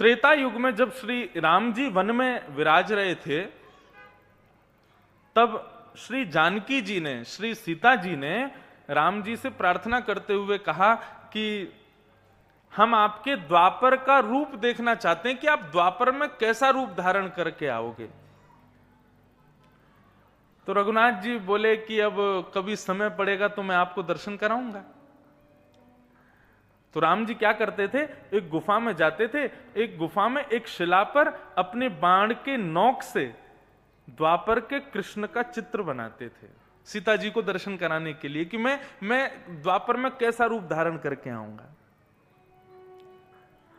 त्रेता युग में जब श्री राम जी वन में विराज रहे थे, तब श्री जानकी जी ने, श्री सीता जी ने राम जी से प्रार्थना करते हुए कहा कि हम आपके द्वापर का रूप देखना चाहते हैं कि आप द्वापर में कैसा रूप धारण करके आओगे। तो रघुनाथ जी बोले कि अब कभी समय पड़ेगा तो मैं आपको दर्शन कराऊंगा। तो राम जी क्या करते थे, एक गुफा में जाते थे, एक गुफा में एक शिला पर अपने बाण के नोक से द्वापर के कृष्ण का चित्र बनाते थे सीता जी को दर्शन कराने के लिए कि मैं द्वापर में कैसा रूप धारण करके आऊंगा।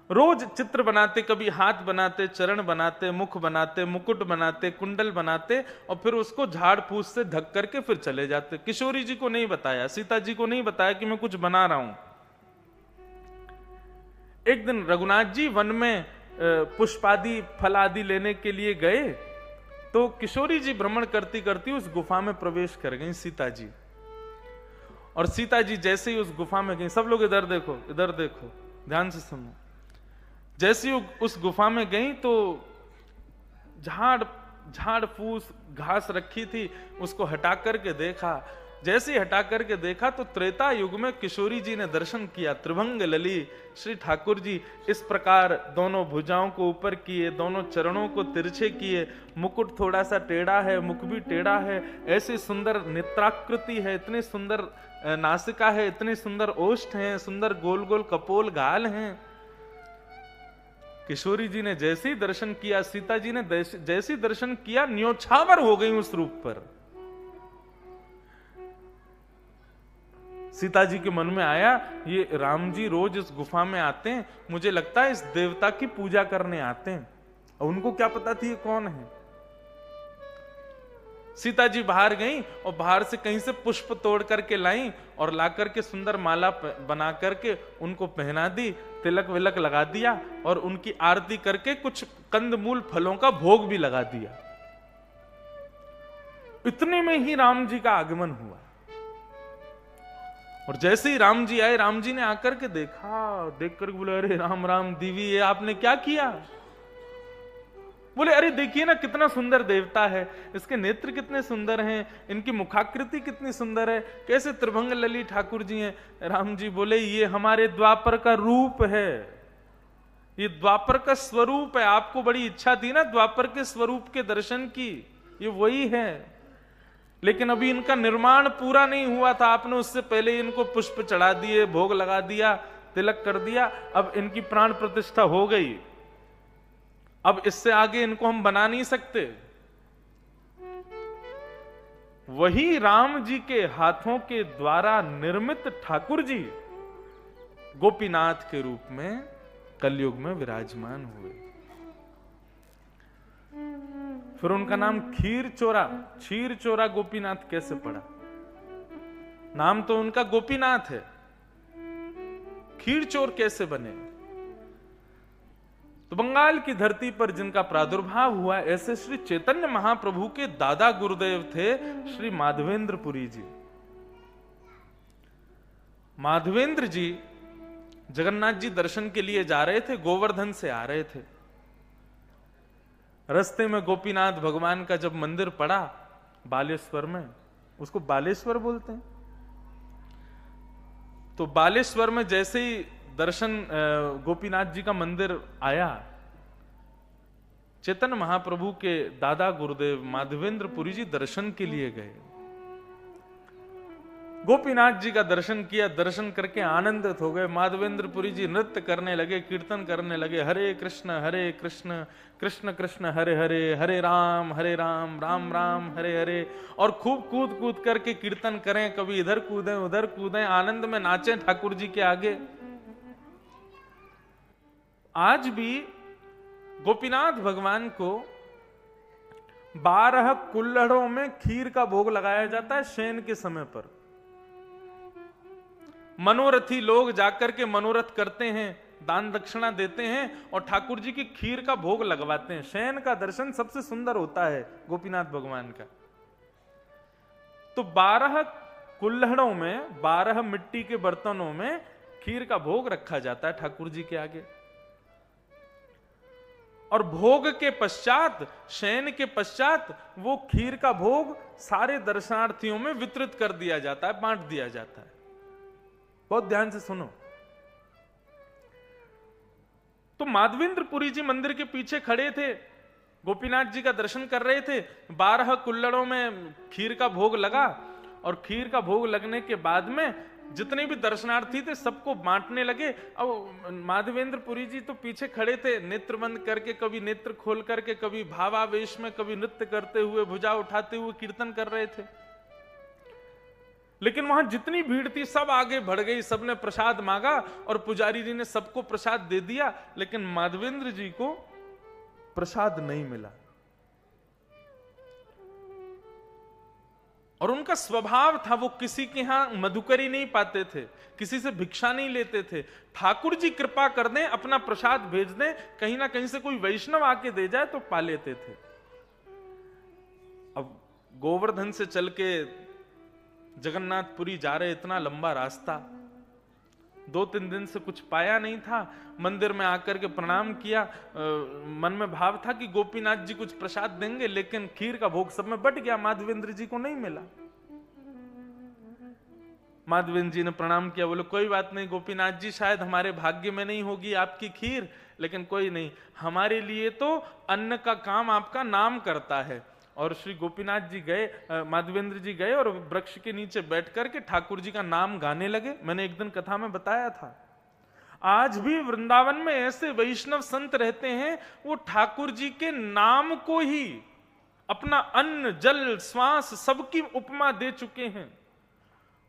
रोज चित्र बनाते, कभी हाथ बनाते, चरण बनाते, मुख बनाते, मुकुट बनाते, कुंडल बनाते और फिर उसको झाड़ फूस से ढक करके फिर चले जाते। किशोरी जी को नहीं बताया, सीता जी को नहीं बताया कि मैं कुछ बना रहा हूं। एक दिन रघुनाथ जी वन में पुष्पादि फल आदि लेने के लिए गए, तो किशोरी जी भ्रमण करती करती उस गुफा में प्रवेश कर गई सीता जी। और सीता जी जैसे ही उस गुफा में गई, सब लोग इधर देखो, इधर देखो, ध्यान से सुनो। जैसे ही उस गुफा में गई तो झाड़ फूस घास रखी थी, उसको हटा करके देखा। जैसे ही हटा करके देखा तो त्रेता युग में किशोरी जी ने दर्शन किया। त्रिभंग लली श्री ठाकुर जी इस प्रकार दोनों भुजाओं को ऊपर किए, दोनों चरणों को तिरछे किए, मुकुट थोड़ा सा टेढ़ा है, मुख भी टेढ़ा है, ऐसी सुंदर नेत्राकृति है, इतनी सुंदर नासिका है, इतनी सुंदर ओष्ठ है, सुंदर गोल गोल कपोल गाल हैं। किशोरी जी ने जैसे ही दर्शन किया, सीता जी ने जैसे ही दर्शन किया, न्योछावर हो गई उस रूप पर। सीता जी के मन में आया, ये राम जी रोज इस गुफा में आते हैं, मुझे लगता है इस देवता की पूजा करने आते हैं। और उनको क्या पता थी ये कौन है। सीता जी बाहर गईं और बाहर से कहीं से पुष्प तोड़ करके लाईं और ला करके सुंदर माला बना करके उनको पहना दी, तिलक विलक लगा दिया और उनकी आरती करके कुछ कंदमूल फलों का भोग भी लगा दिया। इतने में ही राम जी का आगमन हुआ। और जैसे ही राम जी आए, राम जी ने आकर के देखा, देख कर बोले, अरे राम राम दीवी, ये आपने क्या किया? बोले, अरे देखिए ना कितना सुंदर देवता है, इसके नेत्र कितने सुंदर हैं, इनकी मुखाकृति कितनी सुंदर है, कैसे त्रिभंग लली ठाकुर जी हैं। राम जी बोले, ये हमारे द्वापर का रूप है, ये द्वापर का स्वरूप है। आपको बड़ी इच्छा थी ना द्वापर के स्वरूप के दर्शन की, ये वही है। लेकिन अभी इनका निर्माण पूरा नहीं हुआ था, आपने उससे पहले इनको पुष्प चढ़ा दिए, भोग लगा दिया, तिलक कर दिया। अब इनकी प्राण प्रतिष्ठा हो गई, अब इससे आगे इनको हम बना नहीं सकते। वही राम जी के हाथों के द्वारा निर्मित ठाकुर जी गोपीनाथ के रूप में कलयुग में विराजमान हुए। फिर उनका नाम क्षीर चोरा गोपीनाथ कैसे पड़ा? नाम तो उनका गोपीनाथ है, क्षीर चोर कैसे बने? तो बंगाल की धरती पर जिनका प्रादुर्भाव हुआ, ऐसे श्री चैतन्य महाप्रभु के दादा गुरुदेव थे श्री माधवेंद्र पुरी जी। माधवेंद्र जी जगन्नाथ जी दर्शन के लिए जा रहे थे, गोवर्धन से आ रहे थे। रास्ते में गोपीनाथ भगवान का जब मंदिर पड़ा बालेश्वर में, उसको बालेश्वर बोलते हैं, तो बालेश्वर में जैसे ही दर्शन गोपीनाथ जी का मंदिर आया, चैतन्य महाप्रभु के दादा गुरुदेव माधवेंद्र पुरी जी दर्शन के लिए गए। गोपीनाथ जी का दर्शन किया, दर्शन करके आनंदित हो गए। माधवेंद्र पुरी जी नृत्य करने लगे, कीर्तन करने लगे, हरे कृष्ण कृष्ण कृष्ण हरे हरे, हरे राम राम राम हरे हरे। और खूब कूद कूद करके कीर्तन करें, कभी इधर कूदें उधर कूदें, आनंद में नाचें ठाकुर जी के आगे। आज भी गोपीनाथ भगवान को 12 कुल्हड़ों में खीर का भोग लगाया जाता है शयन के समय पर। मनोरथी लोग जाकर के मनोरथ करते हैं, दान दक्षिणा देते हैं और ठाकुर जी की खीर का भोग लगवाते हैं। शयन का दर्शन सबसे सुंदर होता है गोपीनाथ भगवान का। तो 12 कुल्हड़ों में, 12 मिट्टी के बर्तनों में खीर का भोग रखा जाता है ठाकुर जी के आगे। और भोग के पश्चात, शयन के पश्चात वो खीर का भोग सारे दर्शनार्थियों में वितरित कर दिया जाता है, बांट दिया जाता है। बहुत ध्यान से सुनो। तो माधवेंद्रपुरी जी मंदिर के पीछे खड़े थे, गोपीनाथ जी का दर्शन कर रहे थे। 12 कुल्लड़ों में खीर का भोग लगा और खीर का भोग लगने के बाद में जितने भी दर्शनार्थी थे सबको बांटने लगे। अब माधवेंद्रपुरी जी तो पीछे खड़े थे, नेत्र बंद करके, कभी नेत्र खोल करके, कभी भावावेश में, कभी नृत्य करते हुए, भुजा उठाते हुए कीर्तन कर रहे थे। लेकिन वहां जितनी भीड़ थी सब आगे बढ़ गई, सबने प्रसाद मांगा और पुजारी जी ने सबको प्रसाद दे दिया, लेकिन माधवेंद्र जी को प्रसाद नहीं मिला। और उनका स्वभाव था, वो किसी के यहां मधुकरी नहीं पाते थे, किसी से भिक्षा नहीं लेते थे। ठाकुर जी कृपा कर दें, अपना प्रसाद भेज दें, कहीं ना कहीं से कोई वैष्णव आके दे जाए तो पा लेते थे। अब गोवर्धन से चल के जगन्नाथपुरी जा रहे, इतना लंबा रास्ता, 2-3 दिन से कुछ पाया नहीं था। मंदिर में आकर के प्रणाम किया, मन में भाव था कि गोपीनाथ जी कुछ प्रसाद देंगे, लेकिन खीर का भोग सब में बट गया, माधवेंद्र जी को नहीं मिला। माधवेंद्र जी ने प्रणाम किया, बोले कोई बात नहीं गोपीनाथ जी, शायद हमारे भाग्य में नहीं होगी आपकी खीर, लेकिन कोई नहीं, हमारे लिए तो अन्न का काम आपका नाम करता है। और श्री गोपीनाथ जी गए, माधवेंद्र जी गए और वृक्ष के नीचे बैठ करके ठाकुर जी का नाम गाने लगे। मैंने एक दिन कथा में बताया था, आज भी वृंदावन में ऐसे वैष्णव संत रहते हैं, वो ठाकुर जी के नाम को ही अपना अन्न, जल, श्वास सबकी उपमा दे चुके हैं।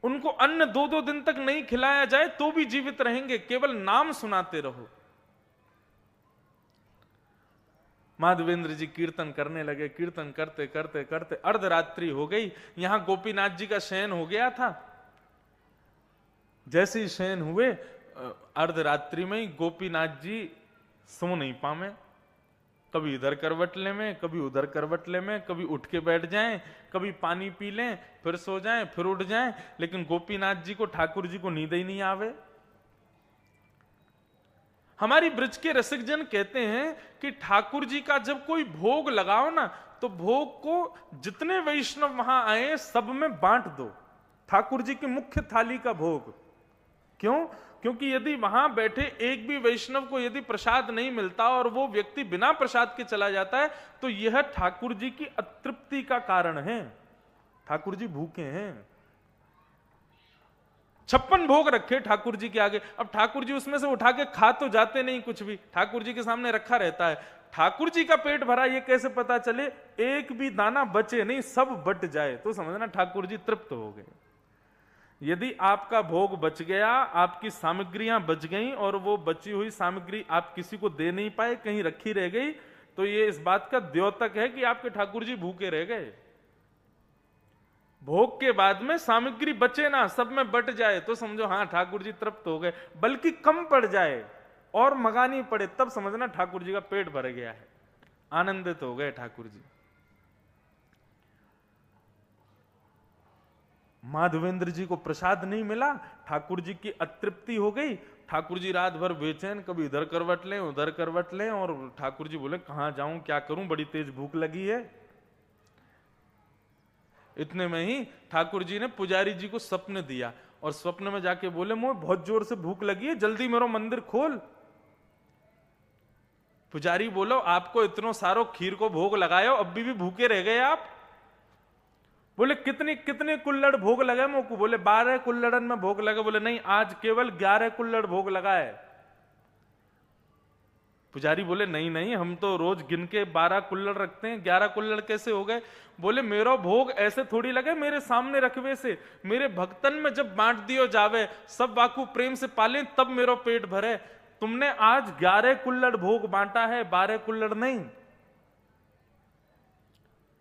उनको अन्न 2-2 दिन तक नहीं खिलाया जाए तो भी जीवित रहेंगे, केवल नाम सुनाते रहो। माधवेंद्र जी कीर्तन करने लगे, कीर्तन करते करते करते अर्धरात्रि हो गई। यहां गोपीनाथ जी का शयन हो गया था। जैसे ही शयन हुए, अर्धरात्रि में ही गोपीनाथ जी सो नहीं पावे, कभी इधर करवटले में, कभी उधर करवटले में, कभी उठ के बैठ जाएं, कभी पानी पी लें, फिर सो जाएं, फिर उठ जाएं, लेकिन गोपीनाथ जी को, ठाकुर जी को नींद ही नहीं आवे। हमारी ब्रज के रसिक जन कहते हैं कि ठाकुर जी का जब कोई भोग लगाओ ना, तो भोग को जितने वैष्णव वहां आए सब में बांट दो, ठाकुर जी की मुख्य थाली का भोग। क्यों? क्योंकि यदि वहां बैठे एक भी वैष्णव को यदि प्रसाद नहीं मिलता और वो व्यक्ति बिना प्रसाद के चला जाता है, तो यह ठाकुर जी की अतृप्ति का कारण है। ठाकुर जी भूखे हैं, 56 भोग रखे ठाकुर जी के आगे। अब ठाकुर जी उसमें से उठा के खा तो जाते नहीं, कुछ भी ठाकुर जी के सामने रखा रहता है। ठाकुर जी का पेट भरा ये कैसे पता चले? एक भी दाना बचे नहीं, सब बट जाए तो समझना ठाकुर जी तृप्त हो गए। यदि आपका भोग बच गया, आपकी सामग्रियां बच गईं और वो बची हुई सामग्री आप किसी को दे नहीं पाए, कहीं रखी रह गई, तो ये इस बात का द्योतक है कि आपके ठाकुर जी भूखे रह गए। भोग के बाद में सामग्री बचे ना, सब में बट जाए तो समझो हाँ ठाकुर जी तृप्त हो गए, बल्कि कम पड़ जाए और मंगानी पड़े तब समझना ठाकुर जी का पेट भर गया है, आनंदित हो गए ठाकुर जी। माधवेंद्र जी को प्रसाद नहीं मिला, ठाकुर जी की अतृप्ति हो गई। ठाकुर जी रात भर बेचैन, कभी इधर करवट लें, उधर करवट लें, और ठाकुर जी बोले कहां जाऊं, क्या करूं, बड़ी तेज भूख लगी है। इतने में ही ठाकुर जी ने पुजारी जी को स्वप्न दिया और स्वप्न में जाके बोले मुझे बहुत जोर से भूख लगी है, जल्दी मेरा मंदिर खोल। पुजारी बोलो आपको इतनो सारो खीर को भोग लगायो, अब भी भूखे रह गए आप? बोले कितने कितने कुल्लड़ भोग लगे मोकू? बोले 12 कुल्लड़न में भोग लगे। बोले नहीं, आज केवल 11 कुल्लड़ भोग लगा है। पुजारी बोले नहीं नहीं, हम तो रोज गिन के 12 कुल्लड़ रखते हैं, 11 कुल्लड़ कैसे हो गए? बोले मेरा भोग ऐसे थोड़ी लगे, मेरे सामने रखवे से, मेरे भक्तन में जब बांट दियो जावे, सब वाकू प्रेम से पाले, तब मेरा पेट भरे। तुमने आज 11 कुल्लड़ भोग बांटा है, 12 कुल्लड़ नहीं।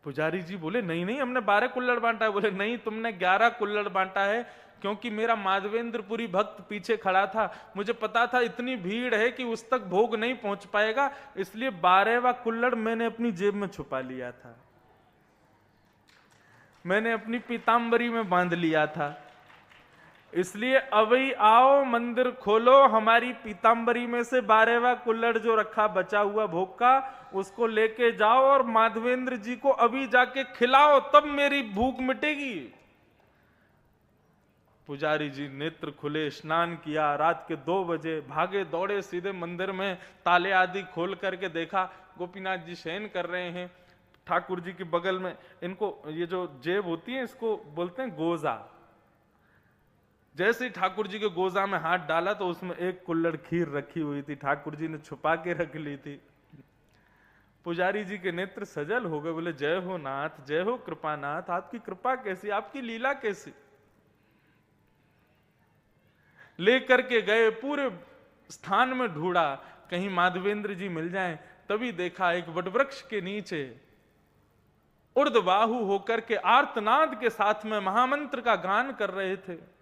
पुजारी जी बोले नहीं नहीं, हमने 12 कुल्लड़ बांटा है। बोले नहीं, तुमने 11 कुल्लड़ बांटा है, क्योंकि मेरा माधवेंद्रपुरी भक्त पीछे खड़ा था, मुझे पता था इतनी भीड़ है कि उस तक भोग नहीं पहुंच पाएगा, इसलिए 12वां कुल्लड़ मैंने अपनी जेब में छुपा लिया था, मैंने अपनी पीतांबरी में बांध लिया था। इसलिए अभी आओ मंदिर खोलो, हमारी पीतांबरी में से 12वां कुल्हड़ जो रखा बचा हुआ भोग का, उसको लेके जाओ और माधवेंद्र जी को अभी जाके खिलाओ, तब मेरी भूख मिटेगी। पुजारी जी नेत्र खुले, स्नान किया, रात के 2 बजे भागे दौड़े सीधे मंदिर में, ताले आदि खोल करके देखा गोपीनाथ जी शयन कर रहे हैं। ठाकुर जी के बगल में, इनको ये जो जेब होती है इसको बोलते हैं गोजा। जैसे ही ठाकुर जी के गोजा में हाथ डाला तो उसमें 1 कुल्हड़ खीर रखी हुई थी, ठाकुर जी ने छुपा के रख ली थी। पुजारी जी के नेत्र सजल हो गए, बोले जय हो नाथ, जय हो कृपानाथ, आपकी कृपा कैसी, आपकी लीला कैसी। लेकर के गए, पूरे स्थान में ढूंढा कहीं माधवेंद्र जी मिल जाएं, तभी देखा एक वटवृक्ष के नीचे उर्ध्वबाहु होकर के आर्तनाद के साथ में महामंत्र का गान कर रहे थे।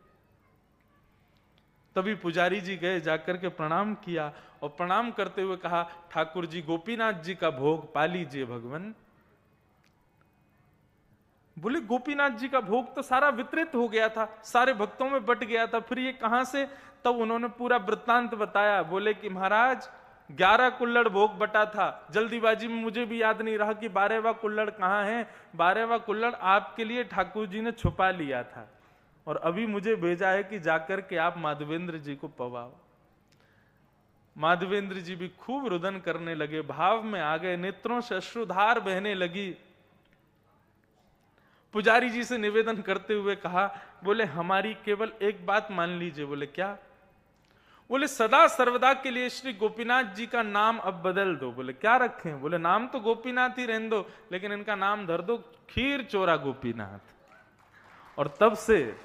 तभी पुजारी जी गए, जाकर के प्रणाम किया और प्रणाम करते हुए कहा, ठाकुर जी गोपीनाथ जी का भोग पा लीजिए भगवान। बोले गोपीनाथ जी का भोग तो सारा वितरित हो गया था, सारे भक्तों में बट गया था, फिर ये कहां से। तब उन्होंने पूरा वृत्तांत बताया। बोले कि महाराज 11 कुल्हड़ भोग बटा था, जल्दीबाजी में मुझे भी याद नहीं रहा कि 12वां कुल्हड़ कहां है। 12वां कुल्हड़ आपके लिए ठाकुर जी ने छुपा लिया था और अभी मुझे भेजा है कि जाकर के आप माधवेंद्र जी को पवाओ। माधवेंद्र जी भी खूब रुदन करने लगे, भाव में आ गए, नेत्रों से अश्रुधार बहने लगी। पुजारी जी से निवेदन करते हुए कहा, बोले हमारी केवल एक बात मान लीजिए। बोले क्या? बोले सदा सर्वदा के लिए श्री गोपीनाथ जी का नाम अब बदल दो। बोले क्या रखें? बोले नाम तो गोपीनाथ ही रहने दो, लेकिन इनका नाम धर दो खीर चोरा गोपीनाथ। और तब से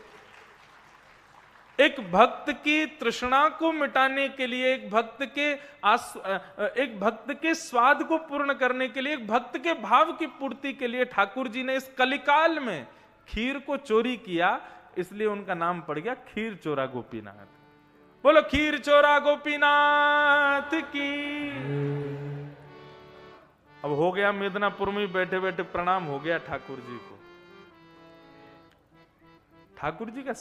एक भक्त की तृष्णा को मिटाने के लिए, एक भक्त के स्वाद को पूर्ण करने के लिए, एक भक्त के भाव की पूर्ति के लिए ठाकुर जी ने इस कलिकाल में खीर को चोरी किया, इसलिए उनका नाम पड़ गया खीर चोरा गोपीनाथ। बोलो खीर चोरा गोपीनाथ की। अब हो गया मेदिनीपुर में बैठे बैठे प्रणाम हो गया ठाकुर जी को। ठाकुर जी का